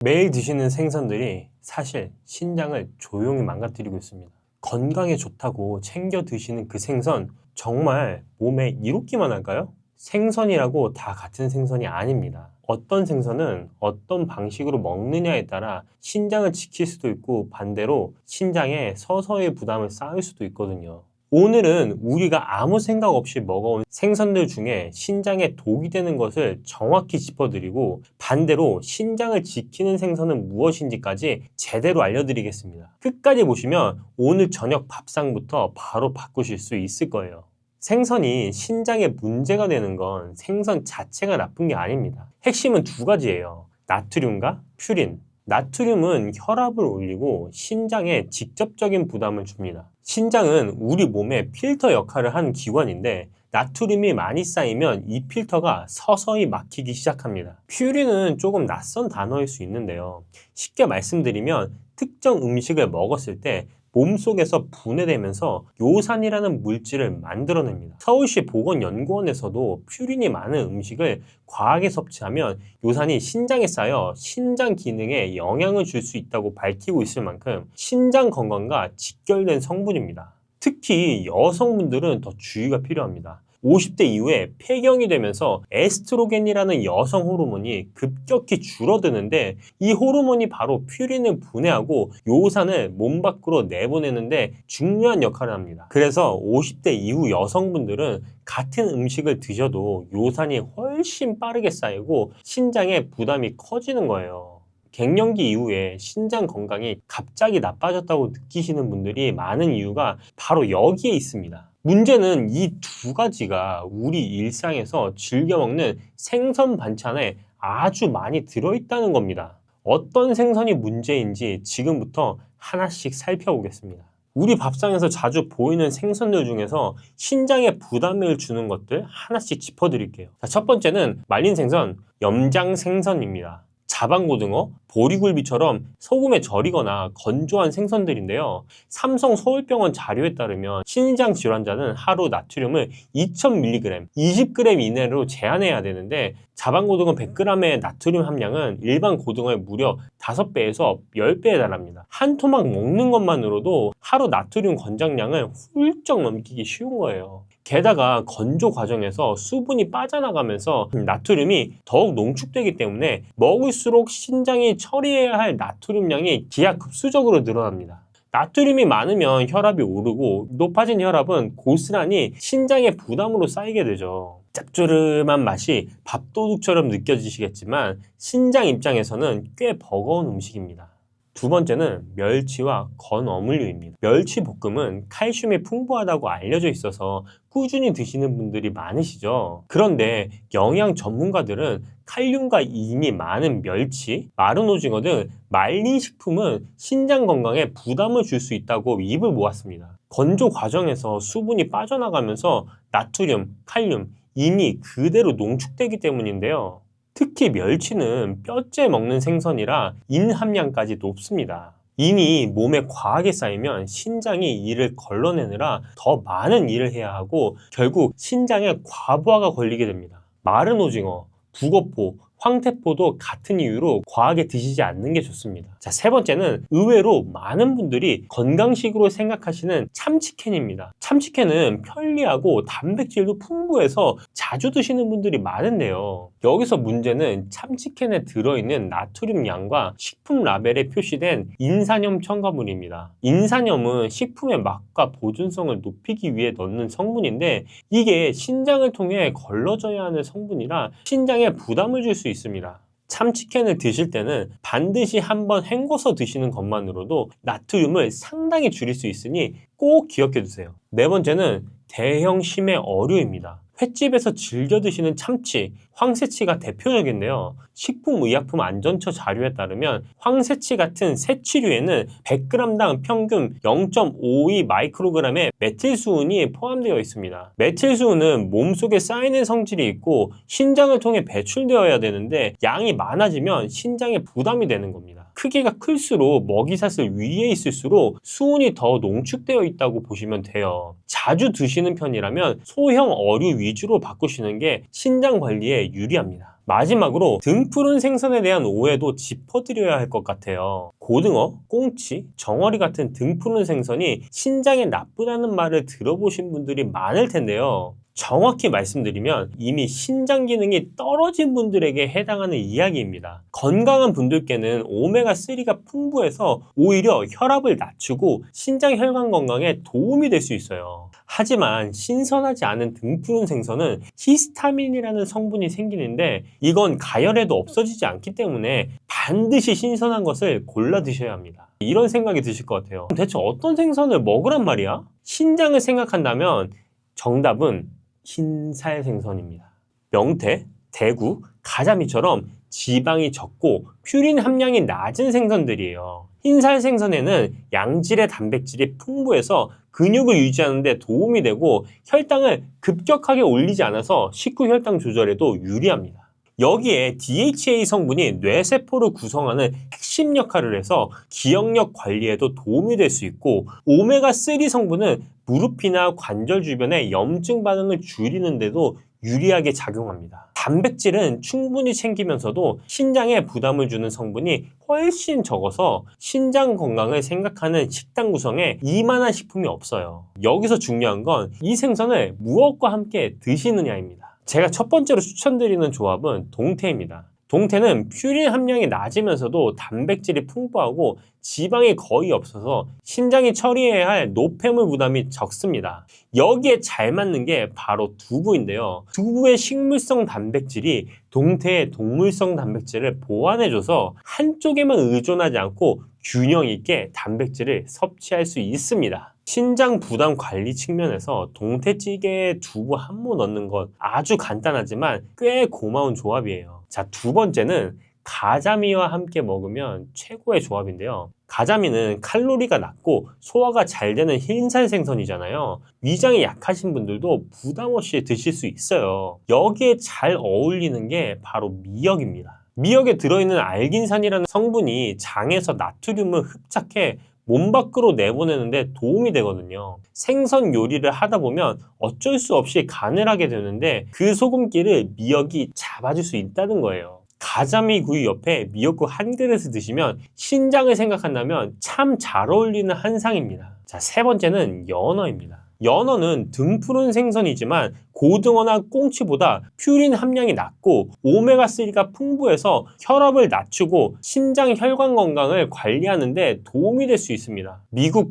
매일 드시는 생선들이 사실 신장을 조용히 망가뜨리고 있습니다. 건강에 좋다고 챙겨 드시는 그 생선 정말 몸에 이롭기만 할까요? 생선이라고 다 같은 생선이 아닙니다. 어떤 생선은 어떤 방식으로 먹느냐에 따라 신장을 지킬 수도 있고 반대로 신장에 서서히 부담을 쌓을 수도 있거든요. 오늘은 우리가 아무 생각 없이 먹어온 생선들 중에 신장에 독이 되는 것을 정확히 짚어드리고 반대로 신장을 지키는 생선은 무엇인지까지 제대로 알려드리겠습니다. 끝까지 보시면 오늘 저녁 밥상부터 바로 바꾸실 수 있을 거예요. 생선이 신장에 문제가 되는 건 생선 자체가 나쁜 게 아닙니다. 핵심은 두 가지예요. 나트륨과 퓨린. 나트륨은 혈압을 올리고 신장에 직접적인 부담을 줍니다. 신장은 우리 몸의 필터 역할을 하는 기관인데 나트륨이 많이 쌓이면 이 필터가 서서히 막히기 시작합니다. 퓨린은 조금 낯선 단어일 수 있는데요. 쉽게 말씀드리면 특정 음식을 먹었을 때 몸속에서 분해되면서 요산이라는 물질을 만들어냅니다. 서울시 보건연구원에서도 퓨린이 많은 음식을 과하게 섭취하면 요산이 신장에 쌓여 신장 기능에 영향을 줄 수 있다고 밝히고 있을 만큼 신장 건강과 직결된 성분입니다. 특히 여성분들은 더 주의가 필요합니다. 50대 이후에 폐경이 되면서 에스트로겐이라는 여성 호르몬이 급격히 줄어드는데 이 호르몬이 바로 퓨린을 분해하고 요산을 몸 밖으로 내보내는데 중요한 역할을 합니다. 그래서 50대 이후 여성분들은 같은 음식을 드셔도 요산이 훨씬 빠르게 쌓이고 신장에 부담이 커지는 거예요. 갱년기 이후에 신장 건강이 갑자기 나빠졌다고 느끼시는 분들이 많은 이유가 바로 여기에 있습니다. 문제는 이 두 가지가 우리 일상에서 즐겨 먹는 생선 반찬에 아주 많이 들어있다는 겁니다. 어떤 생선이 문제인지 지금부터 하나씩 살펴보겠습니다. 우리 밥상에서 자주 보이는 생선들 중에서 신장에 부담을 주는 것들 하나씩 짚어드릴게요. 첫 번째는 말린 생선, 염장 생선입니다. 자반고등어, 보리굴비처럼 소금에 절이거나 건조한 생선들인데요. 삼성 서울병원 자료에 따르면 신장 질환자는 하루 나트륨을 2000mg, 20g 이내로 제한해야 되는데 자반고등어 100g의 나트륨 함량은 일반 고등어의 무려 5배에서 10배에 달합니다. 한 토막 먹는 것만으로도 하루 나트륨 권장량을 훌쩍 넘기기 쉬운 거예요. 게다가 건조 과정에서 수분이 빠져나가면서 나트륨이 더욱 농축되기 때문에 먹을수록 신장이 처리해야 할 나트륨량이 기하급수적으로 늘어납니다. 나트륨이 많으면 혈압이 오르고 높아진 혈압은 고스란히 신장의 부담으로 쌓이게 되죠. 짭조름한 맛이 밥도둑처럼 느껴지시겠지만 신장 입장에서는 꽤 버거운 음식입니다. 두 번째는 멸치와 건어물류입니다. 멸치 볶음은 칼슘이 풍부하다고 알려져 있어서 꾸준히 드시는 분들이 많으시죠. 그런데 영양 전문가들은 칼륨과 인이 많은 멸치, 마른 오징어 등 말린 식품은 신장 건강에 부담을 줄 수 있다고 입을 모았습니다. 건조 과정에서 수분이 빠져나가면서 나트륨, 칼륨, 인이 그대로 농축되기 때문인데요. 특히 멸치는 뼈째 먹는 생선이라 인 함량까지 높습니다. 인이 몸에 과하게 쌓이면 신장이 이를 걸러내느라 더 많은 일을 해야 하고 결국 신장에 과부하가 걸리게 됩니다. 마른 오징어, 북어포, 황태포도 같은 이유로 과하게 드시지 않는 게 좋습니다. 자, 세 번째는 의외로 많은 분들이 건강식으로 생각하시는 참치캔입니다. 참치캔은 편리하고 단백질도 풍부해서 자주 드시는 분들이 많은데요. 여기서 문제는 참치캔에 들어있는 나트륨 양과 식품 라벨에 표시된 인산염 첨가물입니다. 인산염은 식품의 맛과 보존성을 높이기 위해 넣는 성분인데 이게 신장을 통해 걸러져야 하는 성분이라 신장에 부담을 줄 수 있습니다. 참치캔을 드실 때는 반드시 한번 헹궈서 드시는 것만으로도 나트륨을 상당히 줄일 수 있으니 꼭 기억해 두세요. 네 번째는 대형 심해 어류입니다. 횟집에서 즐겨 드시는 참치, 황새치가 대표적인데요. 식품의약품안전처 자료에 따르면 황새치 같은 새치류에는 100g당 평균 0.52 마이크로그램의 메틸수은이 포함되어 있습니다. 메틸수은은 몸속에 쌓이는 성질이 있고 신장을 통해 배출되어야 되는데 양이 많아지면 신장에 부담이 되는 겁니다. 크기가 클수록 먹이사슬 위에 있을수록 수은이 더 농축되어 있다고 보시면 돼요. 자주 드시는 편이라면 소형 어류 위주로 바꾸시는 게 신장 관리에 생성에 유리합니다. 마지막으로 등푸른 생선에 대한 오해도 짚어드려야 할 것 같아요. 고등어, 꽁치, 정어리 같은 등푸른 생선이 신장에 나쁘다는 말을 들어보신 분들이 많을 텐데요. 정확히 말씀드리면 이미 신장 기능이 떨어진 분들에게 해당하는 이야기입니다. 건강한 분들께는 오메가3가 풍부해서 오히려 혈압을 낮추고 신장 혈관 건강에 도움이 될 수 있어요. 하지만 신선하지 않은 등푸른 생선은 히스타민이라는 성분이 생기는데 이건 가열해도 없어지지 않기 때문에 반드시 신선한 것을 골라 드셔야 합니다. 이런 생각이 드실 것 같아요. 대체 어떤 생선을 먹으란 말이야? 신장을 생각한다면 정답은 흰살 생선입니다. 명태, 대구, 가자미처럼 지방이 적고 퓨린 함량이 낮은 생선들이에요. 흰살 생선에는 양질의 단백질이 풍부해서 근육을 유지하는 데 도움이 되고 혈당을 급격하게 올리지 않아서 식후 혈당 조절에도 유리합니다. 여기에 DHA 성분이 뇌세포를 구성하는 핵심 역할을 해서 기억력 관리에도 도움이 될 수 있고 오메가3 성분은 무릎이나 관절 주변의 염증 반응을 줄이는 데도 유리하게 작용합니다. 단백질은 충분히 챙기면서도 신장에 부담을 주는 성분이 훨씬 적어서 신장 건강을 생각하는 식단 구성에 이만한 식품이 없어요. 여기서 중요한 건 이 생선을 무엇과 함께 드시느냐입니다. 제가 첫 번째로 추천드리는 조합은 동태입니다. 동태는 퓨린 함량이 낮으면서도 단백질이 풍부하고 지방이 거의 없어서 신장이 처리해야 할 노폐물 부담이 적습니다. 여기에 잘 맞는 게 바로 두부인데요. 두부의 식물성 단백질이 동태의 동물성 단백질을 보완해줘서 한쪽에만 의존하지 않고 균형 있게 단백질을 섭취할 수 있습니다. 신장 부담 관리 측면에서 동태찌개에 두부 한 모 넣는 것 아주 간단하지만 꽤 고마운 조합이에요. 자, 두 번째는 가자미와 함께 먹으면 최고의 조합인데요. 가자미는 칼로리가 낮고 소화가 잘 되는 흰살 생선이잖아요. 위장이 약하신 분들도 부담 없이 드실 수 있어요. 여기에 잘 어울리는 게 바로 미역입니다. 미역에 들어있는 알긴산이라는 성분이 장에서 나트륨을 흡착해 몸 밖으로 내보내는데 도움이 되거든요. 생선 요리를 하다 보면 어쩔 수 없이 간을 하게 되는데 그 소금기를 미역이 잡아줄 수 있다는 거예요. 가자미 구이 옆에 미역국 한 그릇을 드시면 신장을 생각한다면 참 잘 어울리는 한상입니다. 자, 세 번째는 연어입니다. 연어는 등푸른 생선이지만 고등어나 꽁치보다 퓨린 함량이 낮고 오메가3가 풍부해서 혈압을 낮추고 신장 혈관 건강을 관리하는 데 도움이 될 수 있습니다. 미국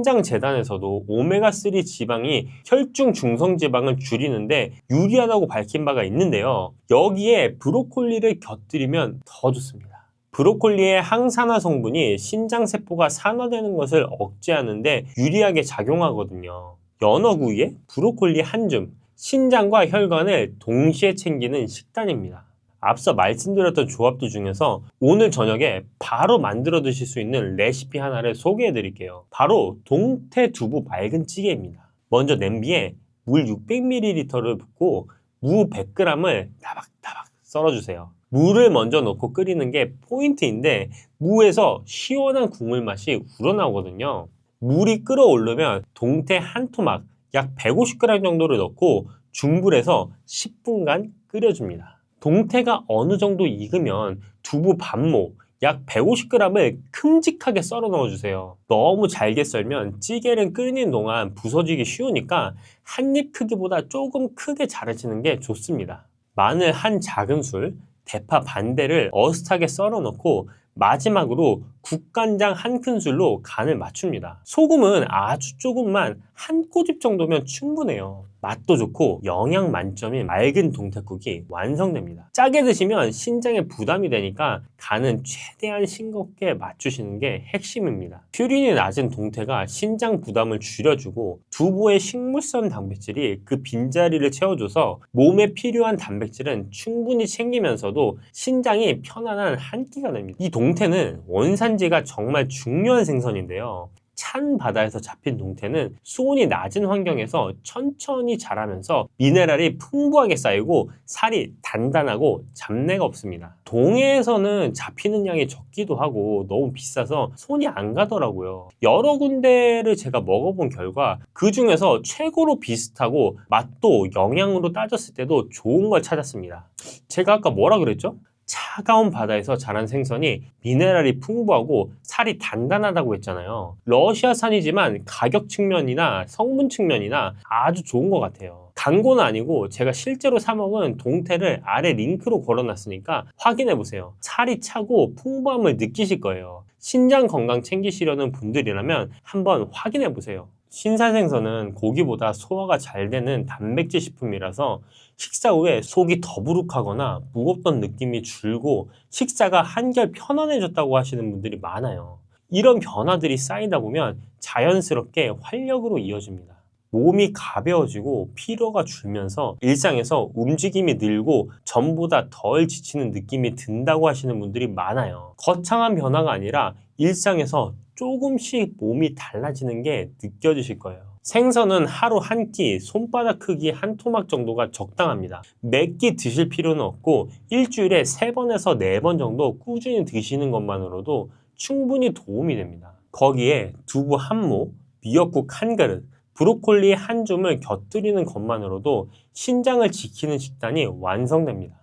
국립신장재단에서도 오메가3 지방이 혈중 중성지방을 줄이는데 유리하다고 밝힌 바가 있는데요. 여기에 브로콜리를 곁들이면 더 좋습니다. 브로콜리의 항산화 성분이 신장세포가 산화되는 것을 억제하는데 유리하게 작용하거든요. 연어구이에 브로콜리 한 줌, 신장과 혈관을 동시에 챙기는 식단입니다. 앞서 말씀드렸던 조합들 중에서 오늘 저녁에 바로 만들어 드실 수 있는 레시피 하나를 소개해 드릴게요. 바로 동태 두부 맑은 찌개입니다. 먼저 냄비에 물 600ml를 붓고 무 100g을 다박다박 썰어주세요. 물을 먼저 넣고 끓이는 게 포인트인데 무에서 시원한 국물 맛이 우러나오거든요. 물이 끓어오르면 동태 한 토막 약 150g 정도를 넣고 중불에서 10분간 끓여줍니다. 동태가 어느 정도 익으면 두부 반모 약 150g을 큼직하게 썰어 넣어주세요. 너무 잘게 썰면 찌개를 끓이는 동안 부서지기 쉬우니까 한 입 크기보다 조금 크게 자르시는 게 좋습니다. 마늘 한 작은술, 대파 반대를 어슷하게 썰어 넣고 마지막으로 국간장 한 큰술로 간을 맞춥니다. 소금은 아주 조금만 한 꼬집 정도면 충분해요. 맛도 좋고 영양 만점인 맑은 동태국이 완성됩니다. 짜게 드시면 신장에 부담이 되니까 간은 최대한 싱겁게 맞추시는 게 핵심입니다. 퓨린이 낮은 동태가 신장 부담을 줄여주고 두부의 식물성 단백질이 그 빈자리를 채워줘서 몸에 필요한 단백질은 충분히 챙기면서도 신장이 편안한 한 끼가 됩니다. 이 동태는 원산지가 정말 중요한 생선인데요. 찬 바다에서 잡힌 동태는 수온이 낮은 환경에서 천천히 자라면서 미네랄이 풍부하게 쌓이고 살이 단단하고 잡내가 없습니다. 동해에서는 잡히는 양이 적기도 하고 너무 비싸서 손이 안 가더라고요. 여러 군데를 제가 먹어본 결과 그 중에서 최고로 비슷하고 맛도 영양으로 따졌을 때도 좋은 걸 찾았습니다. 제가 아까 뭐라 그랬죠? 차가운 바다에서 자란 생선이 미네랄이 풍부하고 살이 단단하다고 했잖아요. 러시아산이지만 가격 측면이나 성분 측면이나 아주 좋은 것 같아요. 광고는 아니고 제가 실제로 사 먹은 동태를 아래 링크로 걸어놨으니까 확인해보세요. 살이 차고 풍부함을 느끼실 거예요. 신장 건강 챙기시려는 분들이라면 한번 확인해보세요. 신사생선은 고기보다 소화가 잘 되는 단백질 식품이라서 식사 후에 속이 더부룩하거나 무겁던 느낌이 줄고 식사가 한결 편안해졌다고 하시는 분들이 많아요. 이런 변화들이 쌓이다 보면 자연스럽게 활력으로 이어집니다. 몸이 가벼워지고 피로가 줄면서 일상에서 움직임이 늘고 전보다 덜 지치는 느낌이 든다고 하시는 분들이 많아요. 거창한 변화가 아니라 일상에서 조금씩 몸이 달라지는 게 느껴지실 거예요. 생선은 하루 한 끼, 손바닥 크기 한 토막 정도가 적당합니다. 몇 끼 드실 필요는 없고 일주일에 3번에서 4번 정도 꾸준히 드시는 것만으로도 충분히 도움이 됩니다. 거기에 두부 한 모, 미역국 한 그릇, 브로콜리 한 줌을 곁들이는 것만으로도 신장을 지키는 식단이 완성됩니다.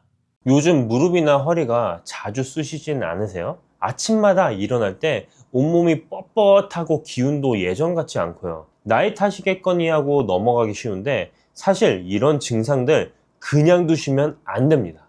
요즘 무릎이나 허리가 자주 쑤시지는 않으세요? 아침마다 일어날 때 온몸이 뻣뻣하고 기운도 예전 같지 않고요. 나이 탓이겠거니 하고 넘어가기 쉬운데 사실 이런 증상들 그냥 두시면 안 됩니다.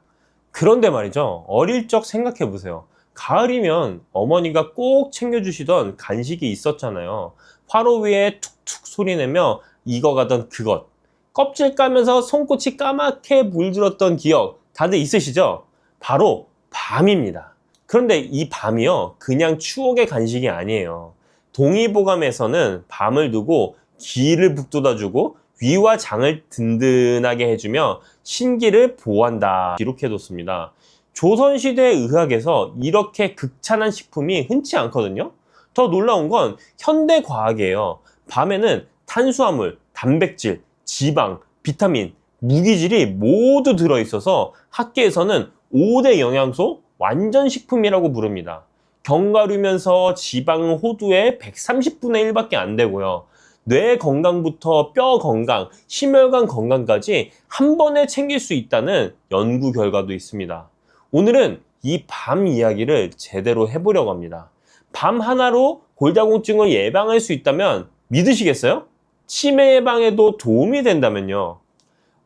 그런데 말이죠. 어릴 적 생각해 보세요. 가을이면 어머니가 꼭 챙겨주시던 간식이 있었잖아요. 화로 위에 툭툭 소리내며 익어가던 그것. 껍질 까면서 손끝이 까맣게 물들었던 기억 다들 있으시죠? 바로 밤입니다. 그런데 이 밤이요, 그냥 추억의 간식이 아니에요. 동의보감에서는 밤을 두고 기를 북돋아주고 위와 장을 든든하게 해주며 신기를 보호한다 기록해뒀습니다. 조선시대 의학에서 이렇게 극찬한 식품이 흔치 않거든요. 더 놀라운 건 현대과학이에요. 밤에는 탄수화물, 단백질, 지방, 비타민, 무기질이 모두 들어있어서 학계에서는 5대 영양소 완전 식품이라고 부릅니다. 견과류면서 지방은 호두의 130분의 1밖에 안 되고요. 뇌 건강부터 뼈 건강, 심혈관 건강까지 한 번에 챙길 수 있다는 연구 결과도 있습니다. 오늘은 이 밤 이야기를 제대로 해보려고 합니다. 밤 하나로 골다공증을 예방할 수 있다면 믿으시겠어요? 치매 예방에도 도움이 된다면요.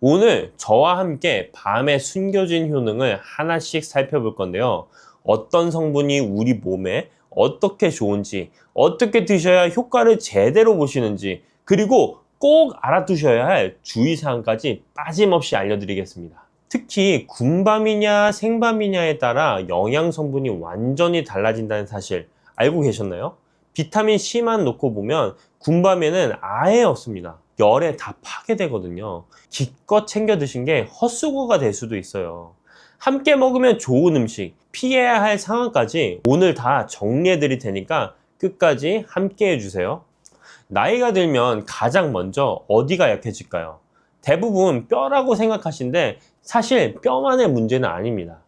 오늘 저와 함께 밤에 숨겨진 효능을 하나씩 살펴볼 건데요. 어떤 성분이 우리 몸에 어떻게 좋은지, 어떻게 드셔야 효과를 제대로 보시는지, 그리고 꼭 알아두셔야 할 주의사항까지 빠짐없이 알려드리겠습니다. 특히 군밤이냐 생밤이냐에 따라 영양 성분이 완전히 달라진다는 사실 알고 계셨나요? 비타민 C만 놓고 보면 군밤에는 아예 없습니다. 열에 다 파괴되거든요. 기껏 챙겨 드신 게 헛수고가 될 수도 있어요. 함께 먹으면 좋은 음식, 피해야 할 상황까지 오늘 다 정리해 드릴 테니까 끝까지 함께 해주세요. 나이가 들면 가장 먼저 어디가 약해질까요? 대부분 뼈라고 생각하시는데 사실 뼈만의 문제는 아닙니다.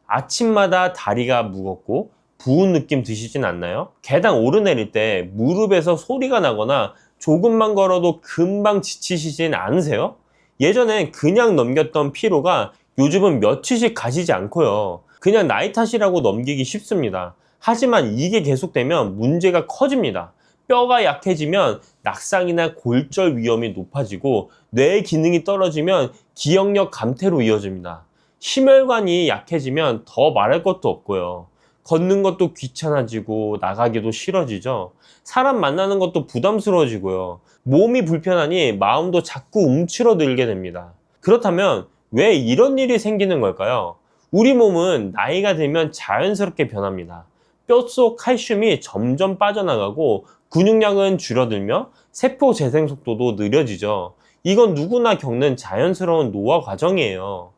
아침마다 다리가 무겁고 부은 느낌 드시진 않나요? 계단 오르내릴 때 무릎에서 소리가 나거나 조금만 걸어도 금방 지치시진 않으세요? 예전엔 그냥 넘겼던 피로가 요즘은 며칠씩 가시지 않고요. 그냥 나이 탓이라고 넘기기 쉽습니다. 하지만 이게 계속되면 문제가 커집니다. 뼈가 약해지면 낙상이나 골절 위험이 높아지고 뇌 기능이 떨어지면 기억력 감퇴로 이어집니다. 심혈관이 약해지면 더 말할 것도 없고요. 걷는 것도 귀찮아지고 나가기도 싫어지죠. 사람 만나는 것도 부담스러워지고요. 몸이 불편하니 마음도 자꾸 움츠러들게 됩니다. 그렇다면 왜 이런 일이 생기는 걸까요? 우리 몸은 나이가 들면 자연스럽게 변합니다. 뼛속 칼슘이 점점 빠져나가고 근육량은 줄어들며 세포 재생 속도도 느려지죠. 이건 누구나 겪는 자연스러운 노화 과정이에요.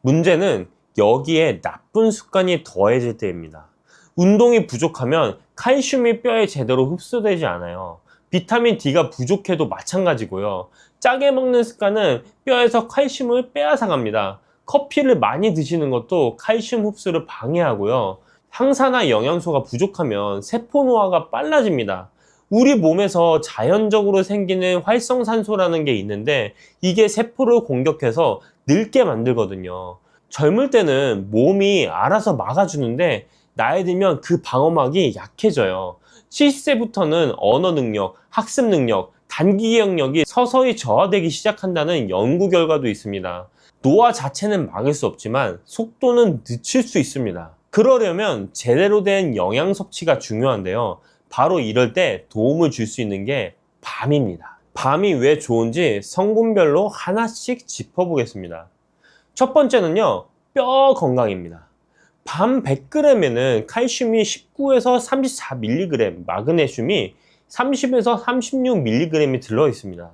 문제는 여기에 나쁜 습관이 더해질 때입니다. 운동이 부족하면 칼슘이 뼈에 제대로 흡수되지 않아요. 비타민 D가 부족해도 마찬가지고요. 짜게 먹는 습관은 뼈에서 칼슘을 빼앗아갑니다. 커피를 많이 드시는 것도 칼슘 흡수를 방해하고요. 항산화 영양소가 부족하면 세포 노화가 빨라집니다. 우리 몸에서 자연적으로 생기는 활성산소라는 게 있는데 이게 세포를 공격해서 늙게 만들거든요. 젊을 때는 몸이 알아서 막아주는데 나이 들면 그 방어막이 약해져요. 70세부터는 언어 능력, 학습 능력, 단기 기억력이 서서히 저하되기 시작한다는 연구 결과도 있습니다. 노화 자체는 막을 수 없지만 속도는 늦출 수 있습니다. 그러려면 제대로 된 영양 섭취가 중요한데요. 바로 이럴 때 도움을 줄 수 있는 게 밤입니다. 밤이 왜 좋은지 성분별로 하나씩 짚어보겠습니다. 첫 번째는요, 뼈 건강입니다. 밤 100g에는 칼슘이 19에서 34mg, 마그네슘이 30에서 36mg이 들어있습니다.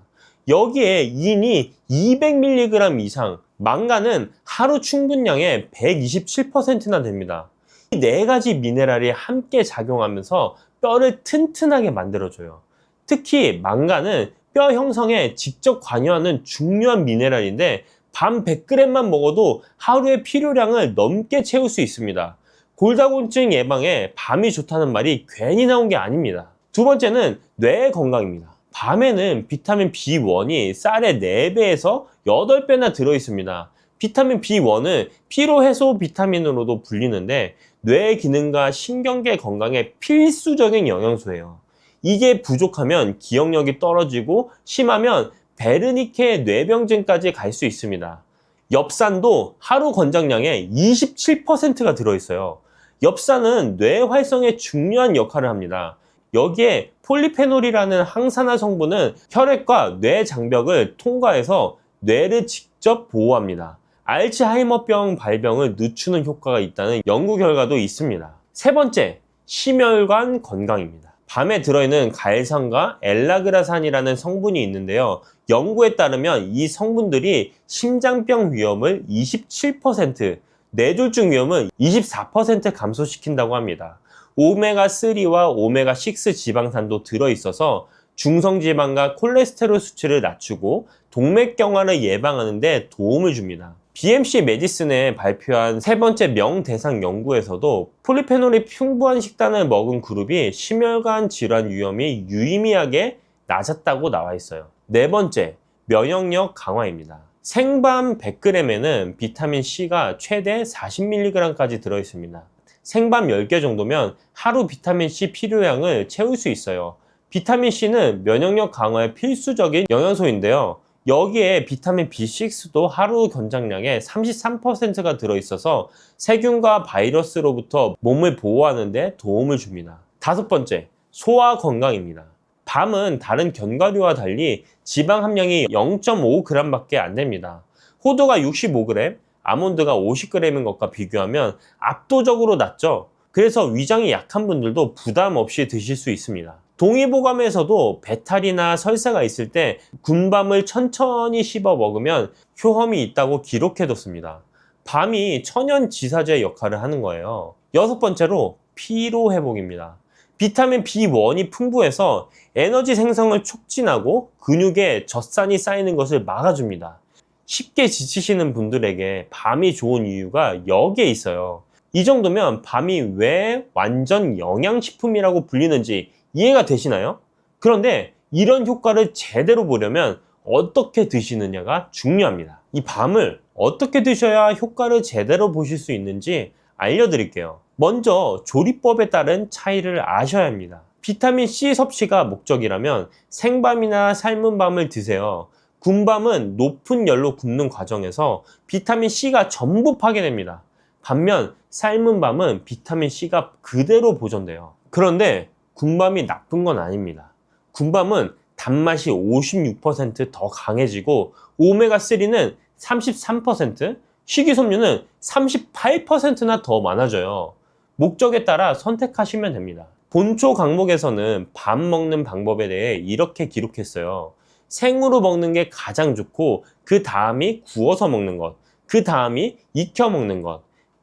여기에 인이 200mg 이상, 망간은 하루 충분량의 127%나 됩니다. 이 네 가지 미네랄이 함께 작용하면서 뼈를 튼튼하게 만들어줘요. 특히 망간은 뼈 형성에 직접 관여하는 중요한 미네랄인데 밤 100g만 먹어도 하루의 필요량을 넘게 채울 수 있습니다. 골다공증 예방에 밤이 좋다는 말이 괜히 나온 게 아닙니다. 두 번째는 뇌 건강입니다. 밤에는 비타민 B1이 쌀의 4배에서 8배나 들어있습니다. 비타민 B1은 피로해소 비타민으로도 불리는데 뇌 기능과 신경계 건강에 필수적인 영양소예요. 이게 부족하면 기억력이 떨어지고 심하면 베르니케 뇌병증까지 갈 수 있습니다. 엽산도 하루 권장량의 27%가 들어있어요. 엽산은 뇌 활성에 중요한 역할을 합니다. 여기에 폴리페놀이라는 항산화 성분은 혈액과 뇌 장벽을 통과해서 뇌를 직접 보호합니다. 알츠하이머병 발병을 늦추는 효과가 있다는 연구 결과도 있습니다. 세 번째, 심혈관 건강입니다. 밤에 들어있는 갈산과 엘라그라산이라는 성분이 있는데요. 연구에 따르면 이 성분들이 심장병 위험을 27%, 뇌졸중 위험을 24% 감소시킨다고 합니다. 오메가3와 오메가6 지방산도 들어있어서 중성지방과 콜레스테롤 수치를 낮추고 동맥경화를 예방하는 데 도움을 줍니다. BMC 메디슨에 발표한 세 번째 명대상 연구에서도 폴리페놀이 풍부한 식단을 먹은 그룹이 심혈관 질환 위험이 유의미하게 낮았다고 나와 있어요. 네 번째, 면역력 강화입니다. 생밤 100g에는 비타민 C가 최대 40mg까지 들어있습니다. 생밤 10개 정도면 하루 비타민 C 필요량을 채울 수 있어요. 비타민 C는 면역력 강화에 필수적인 영양소인데요. 여기에 비타민 B6도 하루 권장량의 33%가 들어있어서 세균과 바이러스로부터 몸을 보호하는 데 도움을 줍니다. 다섯 번째, 소화 건강입니다. 밤은 다른 견과류와 달리 지방 함량이 0.5g 밖에 안 됩니다. 호두가 65g, 아몬드가 50g인 것과 비교하면 압도적으로 낮죠. 그래서 위장이 약한 분들도 부담 없이 드실 수 있습니다. 동의보감에서도 배탈이나 설사가 있을 때 군밤을 천천히 씹어 먹으면 효험이 있다고 기록해뒀습니다. 밤이 천연지사제 역할을 하는 거예요. 여섯 번째로 피로회복입니다. 비타민 B1이 풍부해서 에너지 생성을 촉진하고 근육에 젖산이 쌓이는 것을 막아줍니다. 쉽게 지치시는 분들에게 밤이 좋은 이유가 여기에 있어요. 이 정도면 밤이 왜 완전 영양식품이라고 불리는지 이해가 되시나요? 그런데 이런 효과를 제대로 보려면 어떻게 드시느냐가 중요합니다. 이 밤을 어떻게 드셔야 효과를 제대로 보실 수 있는지 알려드릴게요. 먼저 조리법에 따른 차이를 아셔야 합니다. 비타민 C 섭취가 목적이라면 생밤이나 삶은 밤을 드세요. 군밤은 높은 열로 굽는 과정에서 비타민 C가 전부 파괴됩니다. 반면 삶은 밤은 비타민 C가 그대로 보존돼요. 그런데 군밤이 나쁜 건 아닙니다. 군밤은 단맛이 56% 더 강해지고 오메가3는 33%, 식이섬유는 38%나 더 많아져요. 목적에 따라 선택하시면 됩니다. 본초 강목에서는 밥 먹는 방법에 대해 이렇게 기록했어요. 생으로 먹는 게 가장 좋고 그 다음이 구워서 먹는 것, 그 다음이 익혀 먹는 것,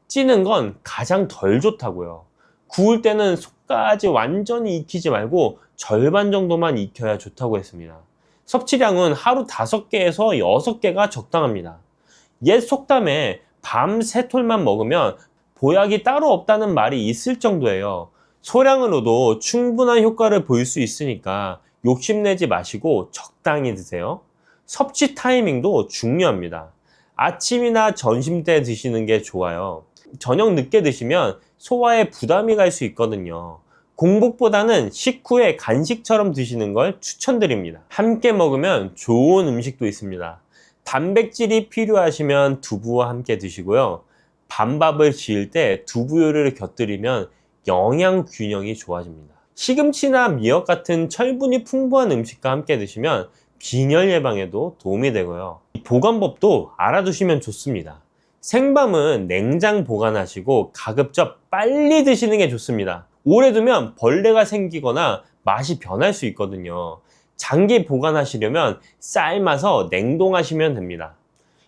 찌는 건 가장 덜 좋다고요. 구울 때는 속까지 완전히 익히지 말고 절반 정도만 익혀야 좋다고 했습니다. 섭취량은 하루 5개에서 6개가 적당합니다. 옛 속담에 밤 3톨만 먹으면 보약이 따로 없다는 말이 있을 정도예요. 소량으로도 충분한 효과를 볼 수 있으니까 욕심내지 마시고 적당히 드세요. 섭취 타이밍도 중요합니다. 아침이나 점심 때 드시는 게 좋아요. 저녁 늦게 드시면 소화에 부담이 갈 수 있거든요. 공복보다는 식후에 간식처럼 드시는 걸 추천드립니다. 함께 먹으면 좋은 음식도 있습니다. 단백질이 필요하시면 두부와 함께 드시고요. 반밥을 지을 때 두부요리를 곁들이면 영양 균형이 좋아집니다. 시금치나 미역 같은 철분이 풍부한 음식과 함께 드시면 빈혈 예방에도 도움이 되고요. 보관법도 알아두시면 좋습니다. 생밤은 냉장 보관하시고 가급적 빨리 드시는 게 좋습니다. 오래 두면 벌레가 생기거나 맛이 변할 수 있거든요. 장기 보관하시려면 삶아서 냉동하시면 됩니다.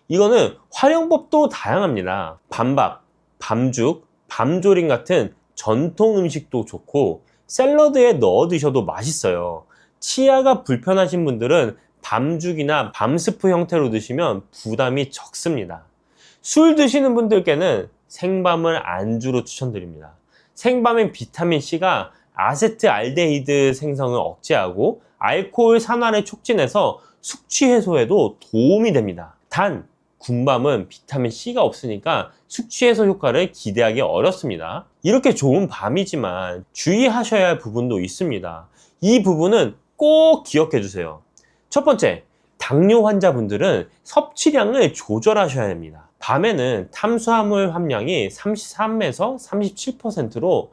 이거는 활용법도 다양합니다. 밤밥, 밤죽, 밤조림 같은 전통 음식도 좋고 샐러드에 넣어 드셔도 맛있어요. 치아가 불편하신 분들은 밤죽이나 밤스프 형태로 드시면 부담이 적습니다. 술 드시는 분들께는 생밤을 안주로 추천드립니다. 생밤의 비타민C가 아세트알데히드 생성을 억제하고 알코올 산화를 촉진해서 숙취 해소에도 도움이 됩니다. 단, 군밤은 비타민C가 없으니까 숙취 해소 효과를 기대하기 어렵습니다. 이렇게 좋은 밤이지만 주의하셔야 할 부분도 있습니다. 이 부분은 꼭 기억해 주세요. 첫 번째, 당뇨 환자분들은 섭취량을 조절하셔야 합니다. 밤에는 탄수화물 함량이 33에서 37%로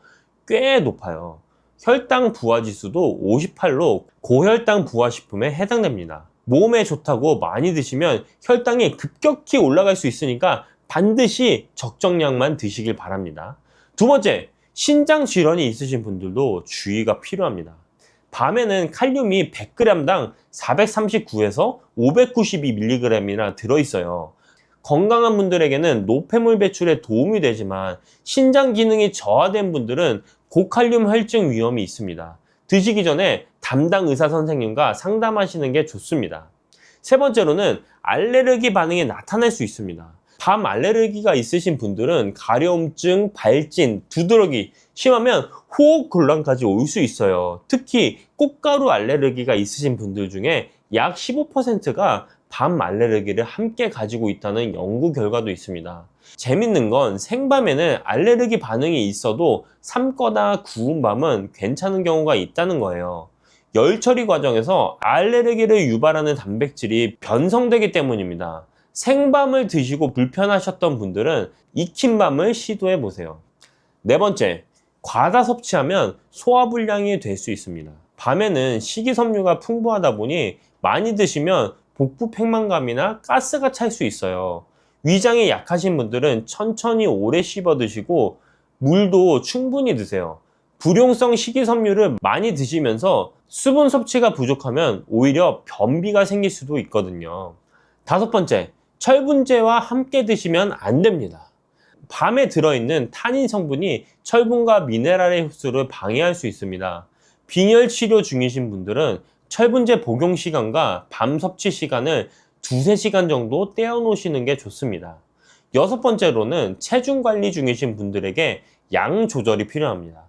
꽤 높아요. 혈당 부하 지수도 58로 고혈당 부하 식품에 해당됩니다. 몸에 좋다고 많이 드시면 혈당이 급격히 올라갈 수 있으니까 반드시 적정량만 드시길 바랍니다. 두 번째, 신장 질환이 있으신 분들도 주의가 필요합니다. 밤에는 칼륨이 100g당 439에서 592mg이나 들어있어요. 건강한 분들에게는 노폐물 배출에 도움이 되지만 신장 기능이 저하된 분들은 고칼륨 혈증 위험이 있습니다. 드시기 전에 담당 의사 선생님과 상담하시는 게 좋습니다. 세 번째로는 알레르기 반응이 나타날 수 있습니다. 밤 알레르기가 있으신 분들은 가려움증, 발진, 두드러기, 심하면 호흡 곤란까지 올 수 있어요. 특히 꽃가루 알레르기가 있으신 분들 중에 약 15%가 밤 알레르기를 함께 가지고 있다는 연구 결과도 있습니다. 재밌는 건 생밤에는 알레르기 반응이 있어도 삶거나 구운 밤은 괜찮은 경우가 있다는 거예요. 열 처리 과정에서 알레르기를 유발하는 단백질이 변성되기 때문입니다. 생밤을 드시고 불편하셨던 분들은 익힌 밤을 시도해 보세요. 네 번째, 과다 섭취하면 소화불량이 될 수 있습니다. 밤에는 식이섬유가 풍부하다 보니 많이 드시면 복부 팽만감이나 가스가 찰 수 있어요. 위장이 약하신 분들은 천천히 오래 씹어 드시고 물도 충분히 드세요. 불용성 식이섬유를 많이 드시면서 수분 섭취가 부족하면 오히려 변비가 생길 수도 있거든요. 다섯 번째, 철분제와 함께 드시면 안 됩니다. 밤에 들어있는 타닌 성분이 철분과 미네랄의 흡수를 방해할 수 있습니다. 빈혈 치료 중이신 분들은 철분제 복용 시간과 밤 섭취 시간을 2-3시간 정도 떼어 놓으시는 게 좋습니다. 여섯 번째로는 체중 관리 중이신 분들에게 양 조절이 필요합니다.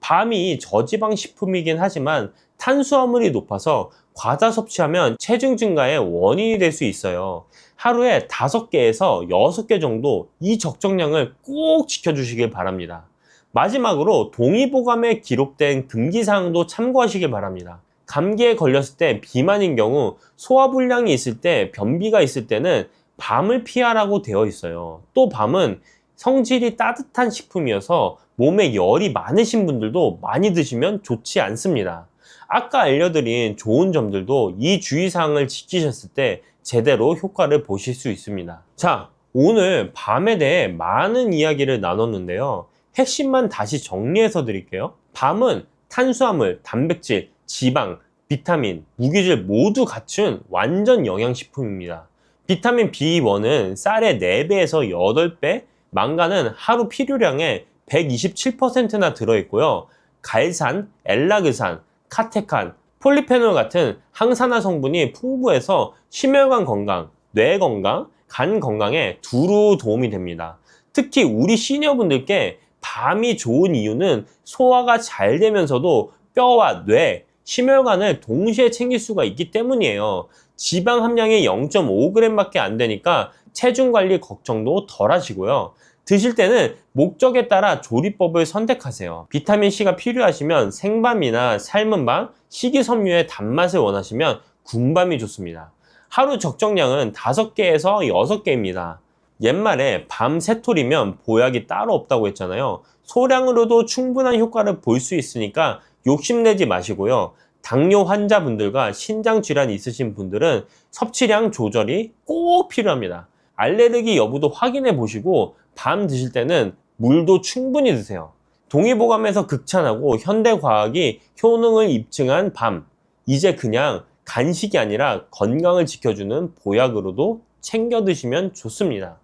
밤이 저지방 식품이긴 하지만 탄수화물이 높아서 과다 섭취하면 체중 증가의 원인이 될 수 있어요. 하루에 5개에서 6개 정도 이 적정량을 꼭 지켜주시길 바랍니다. 마지막으로 동의보감에 기록된 금기사항도 참고하시길 바랍니다. 감기에 걸렸을 때 비만인 경우 소화불량이 있을 때 변비가 있을 때는 밤을 피하라고 되어 있어요. 또 밤은 성질이 따뜻한 식품이어서 몸에 열이 많으신 분들도 많이 드시면 좋지 않습니다. 아까 알려드린 좋은 점들도 이 주의사항을 지키셨을 때 제대로 효과를 보실 수 있습니다. 자, 오늘 밤에 대해 많은 이야기를 나눴는데요. 핵심만 다시 정리해서 드릴게요. 밤은 탄수화물, 단백질, 지방, 비타민, 무기질 모두 갖춘 완전 영양식품입니다. 비타민 B1은 쌀의 4배에서 8배, 망간은 하루 필요량의 127%나 들어있고요. 갈산, 엘라그산, 카테칸, 폴리페놀 같은 항산화 성분이 풍부해서 심혈관 건강, 뇌 건강, 간 건강에 두루 도움이 됩니다. 특히 우리 시니어분들께 밤이 좋은 이유는 소화가 잘 되면서도 뼈와 뇌, 심혈관을 동시에 챙길 수가 있기 때문이에요. 지방 함량이 0.5g밖에 안 되니까 체중 관리 걱정도 덜 하시고요. 드실 때는 목적에 따라 조리법을 선택하세요. 비타민C가 필요하시면 생밤이나 삶은 밤, 식이섬유의 단맛을 원하시면 군밤이 좋습니다. 하루 적정량은 5개에서 6개입니다. 옛말에 밤 3톨이면 보약이 따로 없다고 했잖아요. 소량으로도 충분한 효과를 볼 수 있으니까 욕심내지 마시고요. 당뇨 환자분들과 신장 질환이 있으신 분들은 섭취량 조절이 꼭 필요합니다. 알레르기 여부도 확인해 보시고 밤 드실 때는 물도 충분히 드세요. 동의보감에서 극찬하고 현대과학이 효능을 입증한 밤, 이제 그냥 간식이 아니라 건강을 지켜주는 보약으로도 챙겨 드시면 좋습니다.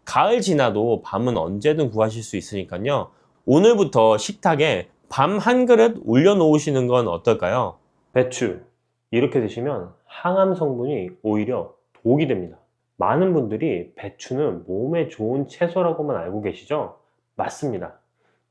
가을 지나도 밤은 언제든 구하실 수 있으니까요. 오늘부터 식탁에 밤 한 그릇 올려놓으시는 건 어떨까요? 배추, 이렇게 드시면 항암 성분이 오히려 독이 됩니다. 많은 분들이 배추는 몸에 좋은 채소라고만 알고 계시죠? 맞습니다.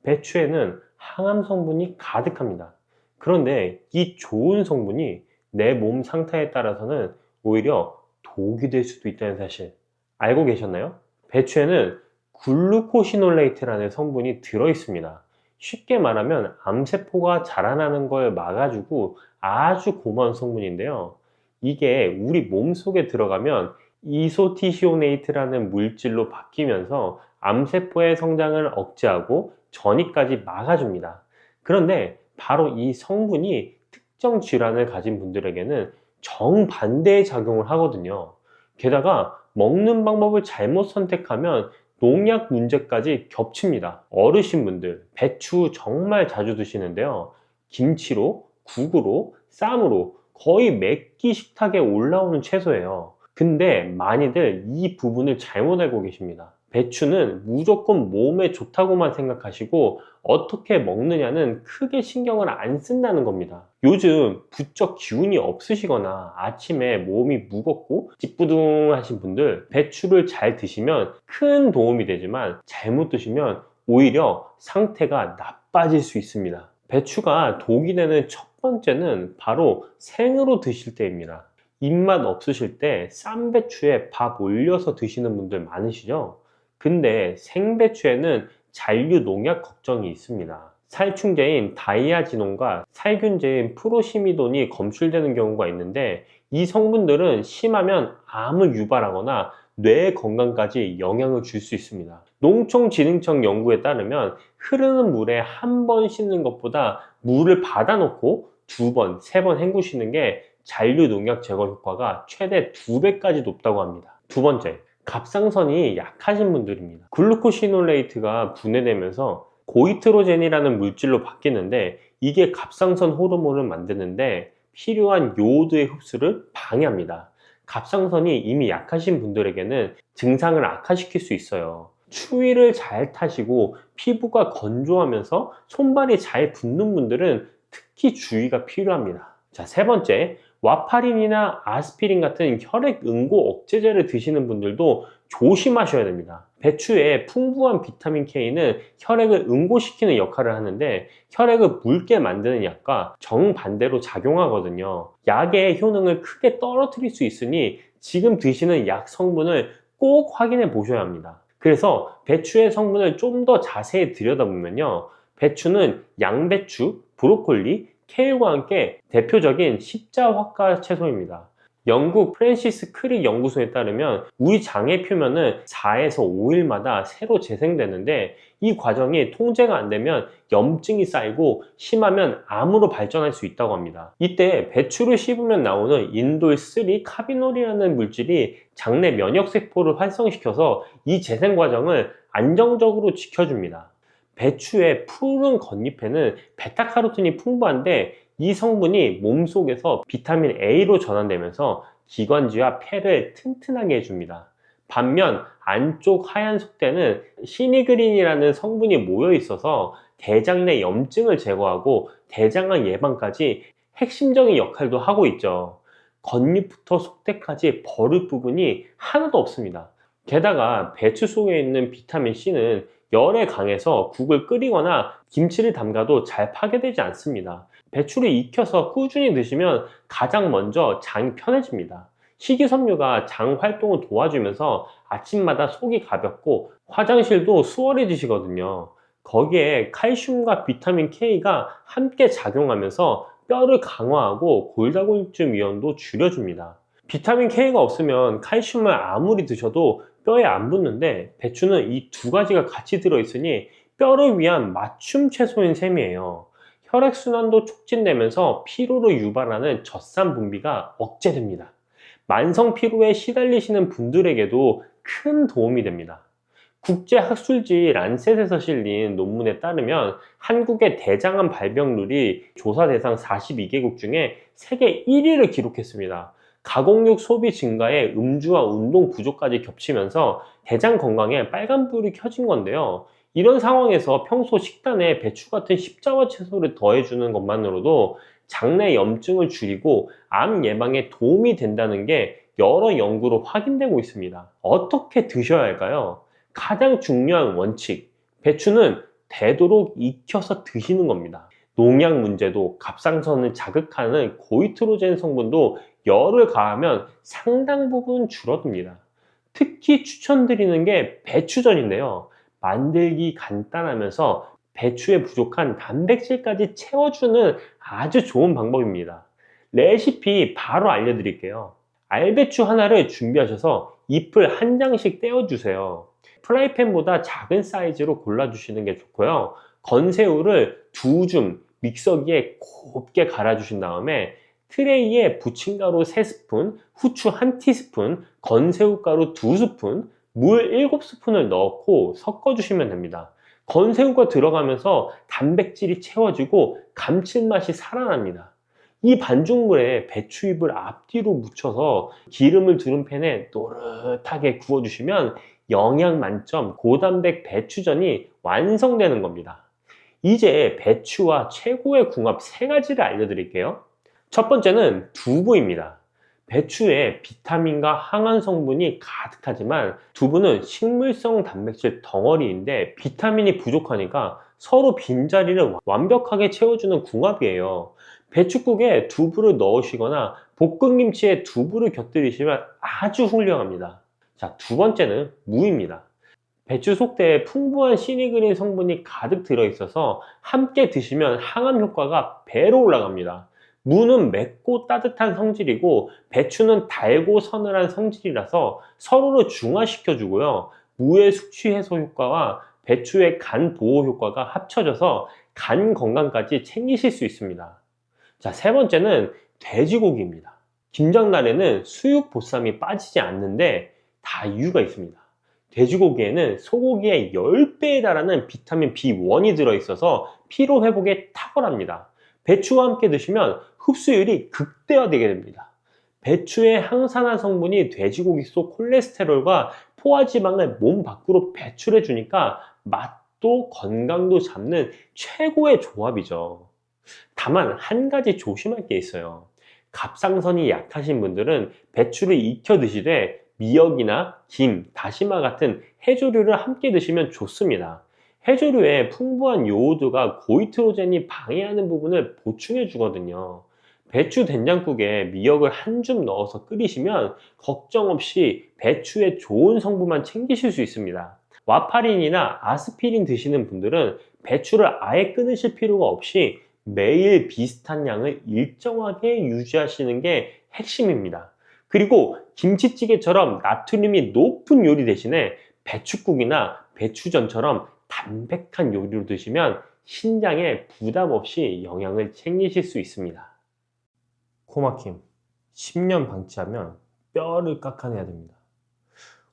배추에는 항암 성분이 가득합니다. 그런데 이 좋은 성분이 내 몸 상태에 따라서는 오히려 독이 될 수도 있다는 사실 알고 계셨나요? 배추에는 글루코시놀레이트라는 성분이 들어있습니다. 쉽게 말하면 암세포가 자라나는 걸 막아주고 아주 고마운 성분인데요. 이게 우리 몸속에 들어가면 이소티시오네이트라는 물질로 바뀌면서 암세포의 성장을 억제하고 전이까지 막아줍니다. 그런데 바로 이 성분이 특정 질환을 가진 분들에게는 정반대의 작용을 하거든요. 게다가 먹는 방법을 잘못 선택하면 농약 문제까지 겹칩니다. 어르신분들 배추 정말 자주 드시는데요. 김치로, 국으로, 쌈으로 거의 매끼 식탁에 올라오는 채소예요. 근데 많이들 이 부분을 잘못 알고 계십니다. 배추는 무조건 몸에 좋다고만 생각하시고 어떻게 먹느냐는 크게 신경을 안 쓴다는 겁니다. 요즘 부쩍 기운이 없으시거나 아침에 몸이 무겁고 찌뿌둥하신 분들 배추를 잘 드시면 큰 도움이 되지만 잘못 드시면 오히려 상태가 나빠질 수 있습니다. 배추가 독이 되는 첫 번째는 바로 생으로 드실 때입니다. 입맛 없으실 때 쌈배추에 밥 올려서 드시는 분들 많으시죠? 근데 생배추에는 잔류 농약 걱정이 있습니다. 살충제인 다이아지논과 살균제인 프로시미돈이 검출되는 경우가 있는데 이 성분들은 심하면 암을 유발하거나 뇌 건강까지 영향을 줄 수 있습니다. 농촌진흥청 연구에 따르면 흐르는 물에 한 번 씻는 것보다 물을 받아놓고 2번, 3번 헹구시는 게 잔류 농약 제거 효과가 최대 2배까지 높다고 합니다. 두 번째, 갑상선이 약하신 분들입니다. 글루코시놀레이트가 분해되면서 고이트로젠이라는 물질로 바뀌는데 이게 갑상선 호르몬을 만드는데 필요한 요오드의 흡수를 방해합니다. 갑상선이 이미 약하신 분들에게는 증상을 악화시킬 수 있어요. 추위를 잘 타시고 피부가 건조하면서 손발이 잘 붓는 분들은 특히 주의가 필요합니다. 자, 세 번째, 와파린이나 아스피린 같은 혈액 응고 억제제를 드시는 분들도 조심하셔야 됩니다. 배추에 풍부한 비타민 K는 혈액을 응고시키는 역할을 하는데 혈액을 묽게 만드는 약과 정반대로 작용하거든요. 약의 효능을 크게 떨어뜨릴 수 있으니 지금 드시는 약 성분을 꼭 확인해 보셔야 합니다. 그래서 배추의 성분을 좀 더 자세히 들여다보면요. 배추는 양배추, 브로콜리, 케일과 함께 대표적인 십자화과 채소입니다. 영국 프랜시스 크릭 연구소에 따르면 우리 장의 표면은 4에서 5일마다 새로 재생되는데 이 과정이 통제가 안 되면 염증이 쌓이고 심하면 암으로 발전할 수 있다고 합니다. 이때 배추를 씹으면 나오는 인돌3 카비놀이라는 물질이 장내 면역세포를 활성시켜서 이 재생 과정을 안정적으로 지켜줍니다. 배추의 푸른 겉잎에는 베타카로틴이 풍부한데 이 성분이 몸속에서 비타민 A로 전환되면서 기관지와 폐를 튼튼하게 해줍니다. 반면 안쪽 하얀 속대는 시니그린이라는 성분이 모여 있어서 대장 내 염증을 제거하고 대장암 예방까지 핵심적인 역할도 하고 있죠. 겉잎부터 속대까지 버릴 부분이 하나도 없습니다. 게다가 배추 속에 있는 비타민 C는 열에 강해서 국을 끓이거나 김치를 담가도 잘 파괴되지 않습니다. 배추를 익혀서 꾸준히 드시면 가장 먼저 장이 편해집니다. 식이섬유가 장 활동을 도와주면서 아침마다 속이 가볍고 화장실도 수월해지시거든요. 거기에 칼슘과 비타민 K가 함께 작용하면서 뼈를 강화하고 골다공증 위험도 줄여줍니다. 비타민 K가 없으면 칼슘을 아무리 드셔도 뼈에 안 붙는데 배추는 이 두 가지가 같이 들어있으니 뼈를 위한 맞춤 채소인 셈이에요. 혈액순환도 촉진되면서 피로를 유발하는 젖산 분비가 억제됩니다. 만성 피로에 시달리시는 분들에게도 큰 도움이 됩니다. 국제학술지 란셋에서 실린 논문에 따르면 한국의 대장암 발병률이 조사 대상 42개국 중에 세계 1위를 기록했습니다. 가공육 소비 증가에 음주와 운동 부족까지 겹치면서 대장 건강에 빨간불이 켜진 건데요. 이런 상황에서 평소 식단에 배추 같은 십자화 채소를 더해주는 것만으로도 장내 염증을 줄이고 암 예방에 도움이 된다는 게 여러 연구로 확인되고 있습니다. 어떻게 드셔야 할까요? 가장 중요한 원칙, 배추는 되도록 익혀서 드시는 겁니다. 농약 문제도 갑상선을 자극하는 고이트로젠 성분도 열을 가하면 상당 부분 줄어듭니다. 특히 추천드리는 게 배추전인데요. 만들기 간단하면서 배추에 부족한 단백질까지 채워주는 아주 좋은 방법입니다. 레시피 바로 알려드릴게요. 알배추 하나를 준비하셔서 잎을 한 장씩 떼어주세요. 프라이팬보다 작은 사이즈로 골라주시는 게 좋고요. 건새우를 2줌 믹서기에 곱게 갈아주신 다음에 트레이에 부침가루 3스푼, 후추 1티스푼, 건새우가루 2스푼, 물 7스푼을 넣고 섞어주시면 됩니다. 건새우가 들어가면서 단백질이 채워지고 감칠맛이 살아납니다. 이 반죽물에 배추잎을 앞뒤로 묻혀서 기름을 두른 팬에 노릇하게 구워주시면 영양 만점 고단백 배추전이 완성되는 겁니다. 이제 배추와 최고의 궁합 3가지를 알려드릴게요. 첫 번째는 두부입니다. 배추에 비타민과 항암 성분이 가득하지만 두부는 식물성 단백질 덩어리인데 비타민이 부족하니까 서로 빈자리를 완벽하게 채워주는 궁합이에요. 배춧국에 두부를 넣으시거나 볶음김치에 두부를 곁들이시면 아주 훌륭합니다. 자, 두 번째는 무입니다. 배추 속대에 풍부한 시니그린 성분이 가득 들어있어서 함께 드시면 항암 효과가 배로 올라갑니다. 무는 맵고 따뜻한 성질이고 배추는 달고 서늘한 성질이라서 서로를 중화시켜 주고요. 무의 숙취 해소 효과와 배추의 간 보호 효과가 합쳐져서 간 건강까지 챙기실 수 있습니다. 자, 세 번째는 돼지고기입니다. 김장날에는 수육 보쌈이 빠지지 않는데 다 이유가 있습니다. 돼지고기에는 소고기의 10배에 달하는 비타민 B1이 들어있어서 피로 회복에 탁월합니다. 배추와 함께 드시면 흡수율이 극대화되게 됩니다. 배추의 항산화 성분이 돼지고기 속 콜레스테롤과 포화지방을 몸 밖으로 배출해 주니까 맛도 건강도 잡는 최고의 조합이죠. 다만 한 가지 조심할 게 있어요. 갑상선이 약하신 분들은 배추를 익혀 드시되 미역이나 김, 다시마 같은 해조류를 함께 드시면 좋습니다. 해조류에 풍부한 요오드가 고이트로젠이 방해하는 부분을 보충해 주거든요. 배추 된장국에 미역을 한 줌 넣어서 끓이시면 걱정 없이 배추의 좋은 성분만 챙기실 수 있습니다. 와파린이나 아스피린 드시는 분들은 배추를 아예 끊으실 필요가 없이 매일 비슷한 양을 일정하게 유지하시는 게 핵심입니다. 그리고 김치찌개처럼 나트륨이 높은 요리 대신에 배춧국이나 배추전처럼 담백한 요리로 드시면 신장에 부담 없이 영양을 챙기실 수 있습니다. 코막힘 10년 방치하면 뼈를 깎아내야 됩니다.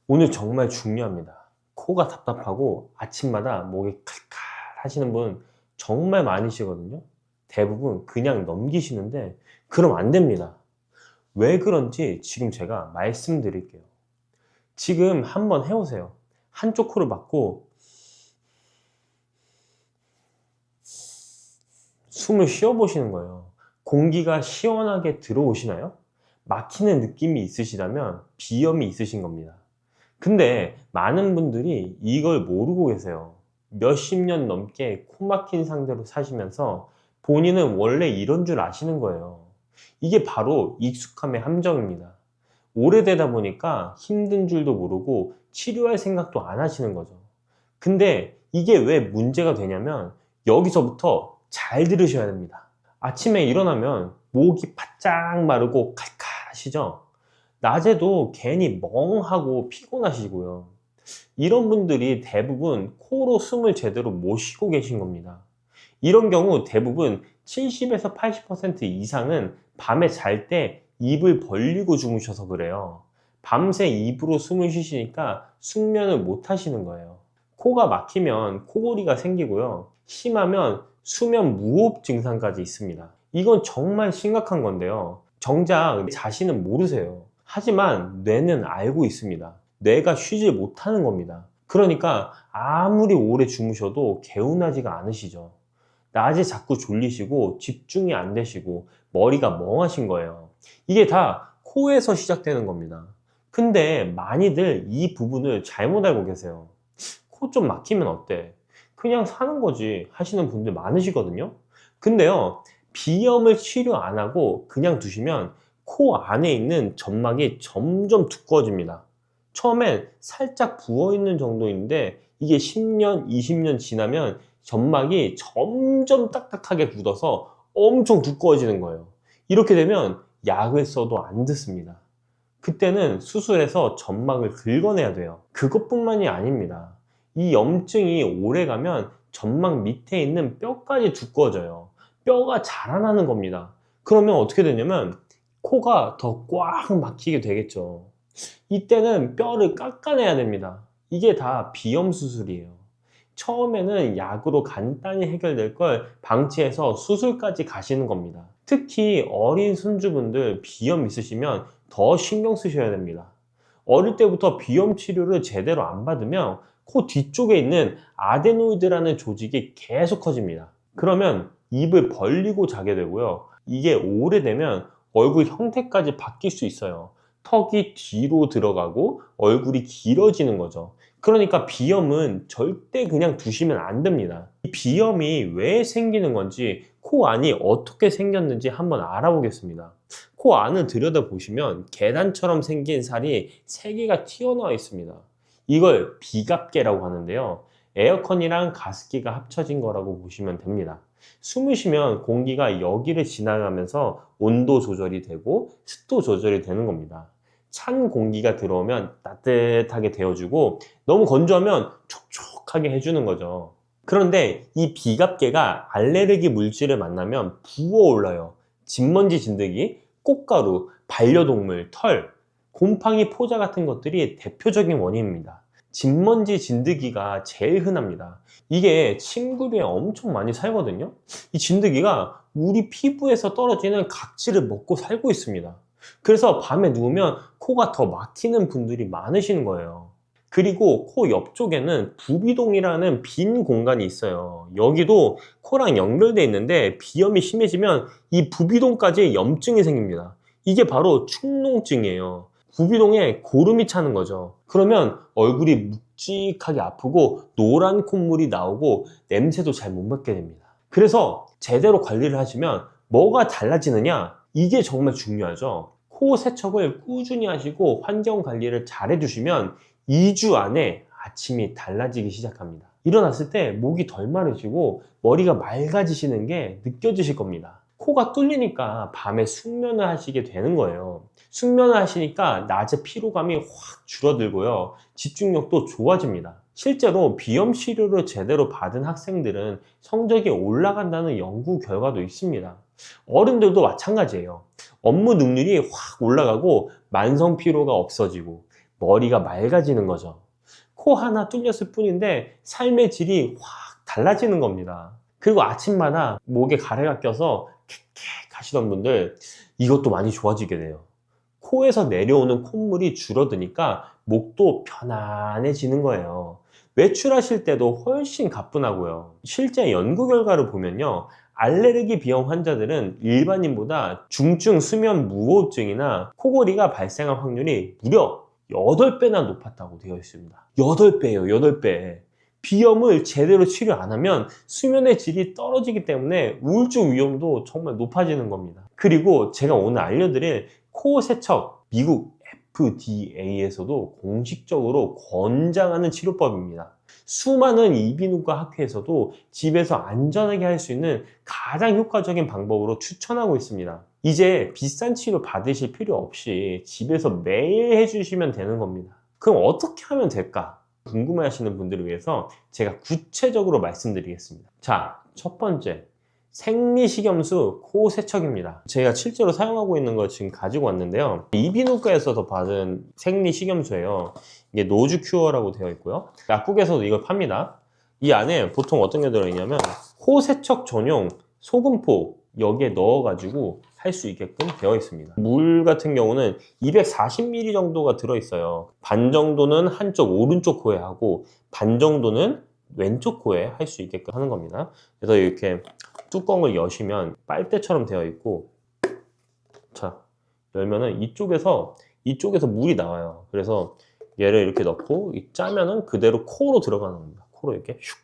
오늘 정말 중요합니다. 코가 답답하고 아침마다 목이 칼칼 하시는 분 정말 많으시거든요. 대부분 그냥 넘기시는데 그럼 안 됩니다. 왜 그런지 지금 제가 말씀드릴게요. 지금 한번 해보세요. 한쪽 코를 막고 숨을 쉬어보시는 거예요. 공기가 시원하게 들어오시나요? 막히는 느낌이 있으시다면 비염이 있으신 겁니다. 근데 많은 분들이 이걸 모르고 계세요. 몇십 년 넘게 코 막힌 상태로 사시면서 본인은 원래 이런 줄 아시는 거예요. 이게 바로 익숙함의 함정입니다. 오래되다 보니까 힘든 줄도 모르고 치료할 생각도 안 하시는 거죠. 근데 이게 왜 문제가 되냐면 여기서부터 잘 들으셔야 됩니다. 아침에 일어나면 목이 바짝 마르고 칼칼하시죠? 낮에도 괜히 멍하고 피곤하시고요. 이런 분들이 대부분 코로 숨을 제대로 못 쉬고 계신 겁니다. 이런 경우 대부분 70에서 80% 이상은 밤에 잘 때 입을 벌리고 주무셔서 그래요. 밤새 입으로 숨을 쉬시니까 숙면을 못 하시는 거예요. 코가 막히면 코골이가 생기고요. 심하면 수면 무호흡 증상까지 있습니다. 이건 정말 심각한 건데요. 정작 자신은 모르세요. 하지만 뇌는 알고 있습니다. 뇌가 쉬지 못하는 겁니다. 그러니까 아무리 오래 주무셔도 개운하지가 않으시죠. 낮에 자꾸 졸리시고 집중이 안 되시고 머리가 멍하신 거예요. 이게 다 코에서 시작되는 겁니다. 근데 많이들 이 부분을 잘못 알고 계세요. 코 좀 막히면 어때? 그냥 사는 거지 하시는 분들 많으시거든요. 근데요, 비염을 치료 안 하고 그냥 두시면 코 안에 있는 점막이 점점 두꺼워집니다. 처음엔 살짝 부어있는 정도인데 이게 10년, 20년 지나면 점막이 점점 딱딱하게 굳어서 엄청 두꺼워지는 거예요. 이렇게 되면 약을 써도 안 듣습니다. 그때는 수술해서 점막을 긁어내야 돼요. 그것뿐만이 아닙니다. 이 염증이 오래가면 점막 밑에 있는 뼈까지 두꺼워져요. 뼈가 자라나는 겁니다. 그러면 어떻게 되냐면 코가 더 꽉 막히게 되겠죠. 이때는 뼈를 깎아내야 됩니다. 이게 다 비염 수술이에요. 처음에는 약으로 간단히 해결될 걸 방치해서 수술까지 가시는 겁니다. 특히 어린 손주분들 비염 있으시면 더 신경 쓰셔야 됩니다. 어릴 때부터 비염 치료를 제대로 안 받으면 코 뒤쪽에 있는 아데노이드라는 조직이 계속 커집니다. 그러면 입을 벌리고 자게 되고요. 이게 오래되면 얼굴 형태까지 바뀔 수 있어요. 턱이 뒤로 들어가고 얼굴이 길어지는 거죠. 그러니까 비염은 절대 그냥 두시면 안 됩니다. 이 비염이 왜 생기는 건지, 코 안이 어떻게 생겼는지 한번 알아보겠습니다. 코 안을 들여다보시면 계단처럼 생긴 살이 3개가 튀어나와 있습니다. 이걸 비갑계라고 하는데요. 에어컨이랑 가습기가 합쳐진 거라고 보시면 됩니다. 숨을 쉬면 공기가 여기를 지나가면서 온도 조절이 되고 습도 조절이 되는 겁니다. 찬 공기가 들어오면 따뜻하게 데워주고 너무 건조하면 촉촉하게 해주는 거죠. 그런데 이 비갑계가 알레르기 물질을 만나면 부어올라요. 진먼지, 진드기, 꽃가루, 반려동물, 털, 곰팡이, 포자 같은 것들이 대표적인 원인입니다. 진먼지, 진드기가 제일 흔합니다. 이게 침구류에 엄청 많이 살거든요. 이 진드기가 우리 피부에서 떨어지는 각질을 먹고 살고 있습니다. 그래서 밤에 누우면 코가 더 막히는 분들이 많으신 거예요. 그리고 코 옆쪽에는 부비동이라는 빈 공간이 있어요. 여기도 코랑 연결되어 있는데 비염이 심해지면 이 부비동까지 염증이 생깁니다. 이게 바로 축농증이에요. 부비동에 고름이 차는 거죠. 그러면 얼굴이 묵직하게 아프고 노란 콧물이 나오고 냄새도 잘 못 맡게 됩니다. 그래서 제대로 관리를 하시면 뭐가 달라지느냐? 이게 정말 중요하죠. 코 세척을 꾸준히 하시고 환경 관리를 잘 해주시면 2주 안에 아침이 달라지기 시작합니다. 일어났을 때 목이 덜 마르시고 머리가 맑아지시는 게 느껴지실 겁니다. 코가 뚫리니까 밤에 숙면을 하시게 되는 거예요. 숙면을 하시니까 낮에 피로감이 확 줄어들고요. 집중력도 좋아집니다. 실제로 비염 치료를 제대로 받은 학생들은 성적이 올라간다는 연구 결과도 있습니다. 어른들도 마찬가지예요. 업무 능률이 확 올라가고 만성 피로가 없어지고 머리가 맑아지는 거죠. 코 하나 뚫렸을 뿐인데 삶의 질이 확 달라지는 겁니다. 그리고 아침마다 목에 가래가 껴서 캑캑 하시던 분들 이것도 많이 좋아지게 돼요. 코에서 내려오는 콧물이 줄어드니까 목도 편안해지는 거예요. 외출하실 때도 훨씬 가뿐하고요. 실제 연구 결과를 보면요, 알레르기 비염 환자들은 일반인보다 중증 수면 무호흡증이나 코골이가 발생할 확률이 무려 8배나 높았다고 되어 있습니다. 8배예요, 8배. 비염을 제대로 치료 안 하면 수면의 질이 떨어지기 때문에 우울증 위험도 정말 높아지는 겁니다. 그리고 제가 오늘 알려드릴 코 세척, 미국 FDA에서도 공식적으로 권장하는 치료법입니다. 수많은 이비인후과 학회에서도 집에서 안전하게 할 수 있는 가장 효과적인 방법으로 추천하고 있습니다. 이제 비싼 치료 받으실 필요 없이 집에서 매일 해주시면 되는 겁니다. 그럼 어떻게 하면 될까? 궁금해 하시는 분들을 위해서 제가 구체적으로 말씀드리겠습니다. 자, 첫 번째, 생리식염수 코 세척입니다. 제가 실제로 사용하고 있는 거 지금 가지고 왔는데요, 이비인후과에서 받은 생리식염수예요. 이게 노즈큐어라고 되어 있고요, 약국에서도 이걸 팝니다. 이 안에 보통 어떤 게 들어있냐면 코 세척 전용 소금포, 여기에 넣어가지고 할 수 있게끔 되어 있습니다. 물 같은 경우는 240ml 정도가 들어있어요. 반 정도는 한쪽 오른쪽 코에 하고 반 정도는 왼쪽 코에 할 수 있게끔 하는 겁니다. 그래서 이렇게 뚜껑을 여시면 빨대처럼 되어 있고, 자, 열면은 이쪽에서 물이 나와요. 그래서 얘를 이렇게 넣고 짜면은 그대로 코로 들어가는 겁니다. 코로 이렇게 슉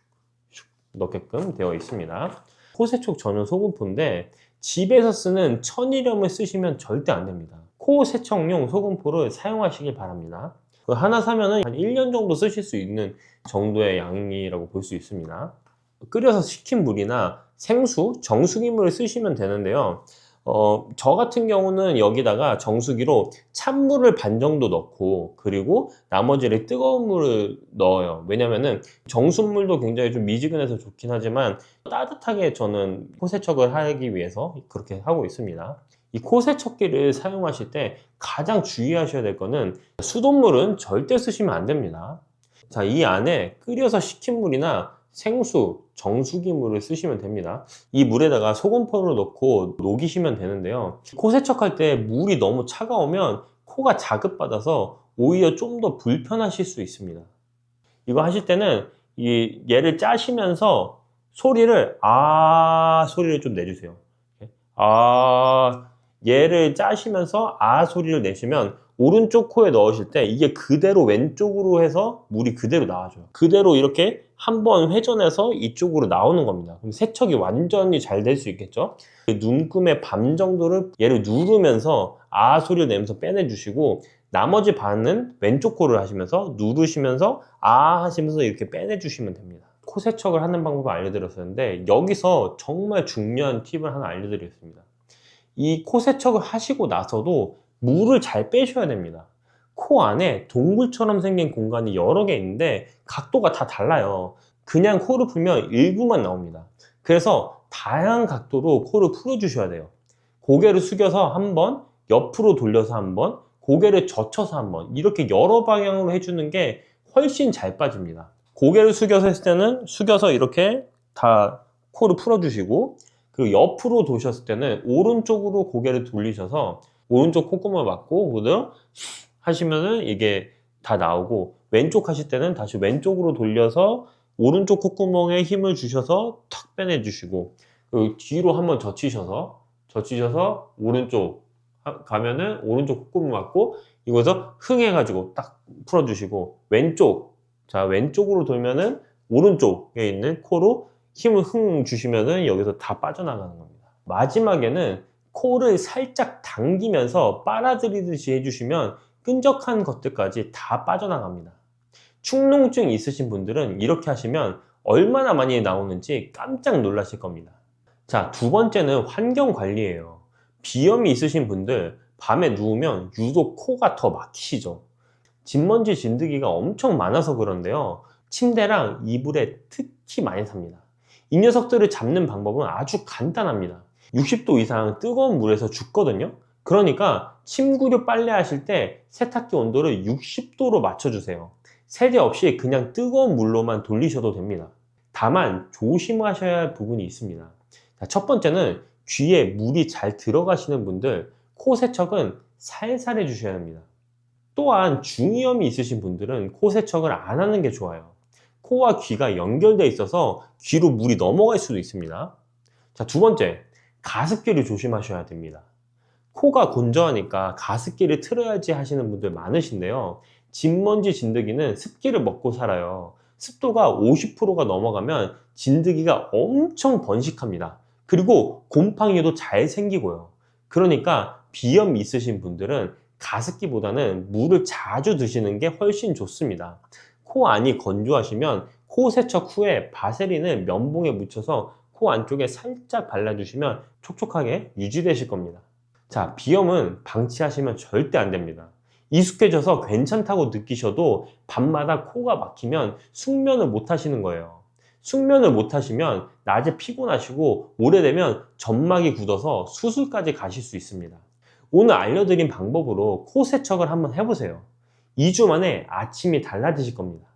넣게끔 되어 있습니다. 코 세척 전용 소금포인데 집에서 쓰는 천일염을 쓰시면 절대 안 됩니다. 코 세척용 소금포를 사용하시길 바랍니다. 하나 사면은 한 1년 정도 쓰실 수 있는 정도의 양이라고 볼 수 있습니다. 끓여서 식힌 물이나 생수, 정수기물을 쓰시면 되는데요, 저 같은 경우는 여기다가 정수기로 찬물을 반 정도 넣고 그리고 나머지를 뜨거운 물을 넣어요. 왜냐면은 정수물도 굉장히 좀 미지근해서 좋긴 하지만 따뜻하게 저는 코 세척을 하기 위해서 그렇게 하고 있습니다. 이 코 세척기를 사용하실 때 가장 주의하셔야 될 거는 수돗물은 절대 쓰시면 안 됩니다. 자, 이 안에 끓여서 식힌 물이나 생수, 정수기 물을 쓰시면 됩니다. 이 물에다가 소금포를 넣고 녹이시면 되는데요, 코 세척할 때 물이 너무 차가우면 코가 자극받아서 오히려 좀 더 불편하실 수 있습니다. 이거 하실 때는 얘를 짜시면서 소리를 소리를 좀 내주세요. 얘를 짜시면서 소리를 내시면 오른쪽 코에 넣으실 때 이게 그대로 왼쪽으로 해서 물이 그대로 나와줘요. 그대로 이렇게 한번 회전해서 이쪽으로 나오는 겁니다. 그럼 세척이 완전히 잘 될 수 있겠죠? 눈금의 반 정도를 얘를 누르면서 소리를 내면서 빼내주시고 나머지 반은 왼쪽 코를 하시면서 누르시면서 하시면서 이렇게 빼내주시면 됩니다. 코 세척을 하는 방법을 알려드렸었는데 여기서 정말 중요한 팁을 하나 알려드리겠습니다. 이 코 세척을 하시고 나서도 물을 잘 빼셔야 됩니다. 코 안에 동굴처럼 생긴 공간이 여러 개 있는데 각도가 다 달라요. 그냥 코를 풀면 일부만 나옵니다. 그래서 다양한 각도로 코를 풀어주셔야 돼요. 고개를 숙여서 한번, 옆으로 돌려서 한번, 고개를 젖혀서 한번, 이렇게 여러 방향으로 해주는 게 훨씬 잘 빠집니다. 고개를 숙여서 했을 때는 숙여서 이렇게 다 코를 풀어주시고, 그리고 옆으로 도셨을 때는 오른쪽으로 고개를 돌리셔서 오른쪽 콧구멍을 막고 그대로 하시면은 이게 다 나오고, 왼쪽 하실 때는 다시 왼쪽으로 돌려서 오른쪽 콧구멍에 힘을 주셔서 탁 빼내주시고, 그리고 뒤로 한번 젖히셔서 오른쪽 가면은 오른쪽 콧구멍 막고 이거서 흥해가지고 딱 풀어주시고, 왼쪽으로 돌면은 오른쪽에 있는 코로 힘을 흥 주시면은 여기서 다 빠져나가는 겁니다. 마지막에는 코를 살짝 당기면서 빨아들이듯이 해주시면 끈적한 것들까지 다 빠져나갑니다. 축농증 있으신 분들은 이렇게 하시면 얼마나 많이 나오는지 깜짝 놀라실 겁니다. 자, 두 번째는 환경 관리예요. 비염이 있으신 분들 밤에 누우면 유독 코가 더 막히시죠. 진먼지 진드기가 엄청 많아서 그런데요, 침대랑 이불에 특히 많이 삽니다. 이 녀석들을 잡는 방법은 아주 간단합니다. 60도 이상 뜨거운 물에서 죽거든요. 그러니까 침구류 빨래 하실 때 세탁기 온도를 60도로 맞춰주세요. 세제 없이 그냥 뜨거운 물로만 돌리셔도 됩니다. 다만 조심하셔야 할 부분이 있습니다. 첫 번째는 귀에 물이 잘 들어가시는 분들, 코 세척은 살살 해주셔야 합니다. 또한 중이염이 있으신 분들은 코 세척을 안 하는 게 좋아요. 코와 귀가 연결되어 있어서 귀로 물이 넘어갈 수도 있습니다. 자, 두 번째, 가습기를 조심하셔야 됩니다. 코가 건조하니까 가습기를 틀어야지 하시는 분들 많으신데요. 진먼지 진드기는 습기를 먹고 살아요. 습도가 50%가 넘어가면 진드기가 엄청 번식합니다. 그리고 곰팡이도 잘 생기고요. 그러니까 비염 있으신 분들은 가습기보다는 물을 자주 드시는 게 훨씬 좋습니다. 코 안이 건조하시면 코 세척 후에 바세린을 면봉에 묻혀서 코 안쪽에 살짝 발라주시면 촉촉하게 유지되실 겁니다. 자, 비염은 방치하시면 절대 안 됩니다. 익숙해져서 괜찮다고 느끼셔도 밤마다 코가 막히면 숙면을 못 하시는 거예요. 숙면을 못 하시면 낮에 피곤하시고 오래되면 점막이 굳어서 수술까지 가실 수 있습니다. 오늘 알려드린 방법으로 코 세척을 한번 해보세요. 2주 만에 아침이 달라지실 겁니다.